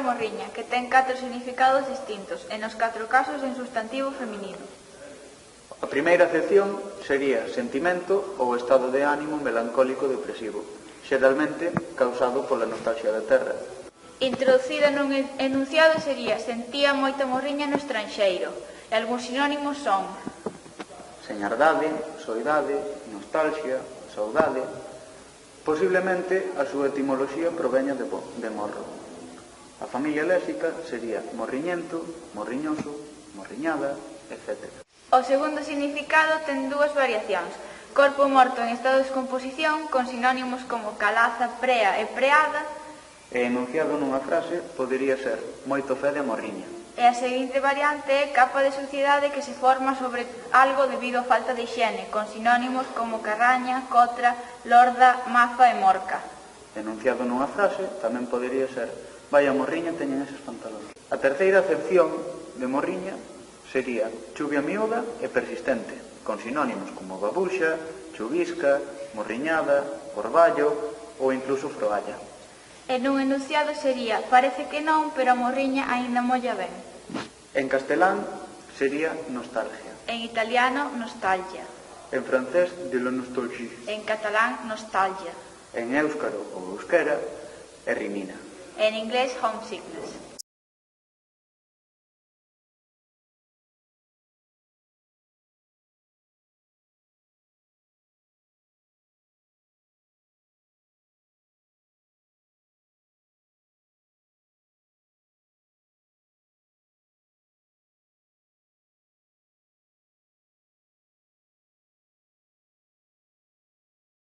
morriña, que ten 4 significados distintos, e nos 4 casos en sustantivo feminino. A primeira acepción sería sentimento ou estado de ánimo melancólico depresivo, xeralmente causado pola nostalgia da terra. Introducida nun enunciado sería sentía moita morriña no estranxeiro, e algúns sinónimos son Señardade, soidade, nostalgia, saudade. Posiblemente a súa etimoloxía proveña de morro. A familia léxica sería morriñento, morriñoso, morriñada, etc. O segundo significado ten 2 variacións. Corpo morto en estado de descomposición, con sinónimos como calaza, prea e preada. E enunciado nunha frase podería ser moito fede a morriña. E a seguinte variante é capa de suciedade que se forma sobre algo debido á falta de hixiene, con sinónimos como carraña, cotra, lorda, mafa e morca. Enunciado nunha frase tamén podería ser vai a morriña teñen eses pantalóns. A terceira acepción de morriña sería chuvia miúda e persistente, con sinónimos como babuxa, chuvisca, morriñada, orballo ou incluso froalla. E nun enunciado sería parece que non, pero a morriña aínda molla ben. En castelán sería nostalgia. En italiano, nostalgia. En francés, de la nostalgie. En catalán, nostalgia. En éuscaro ou euskera, é rimina. En inglés, homesickness.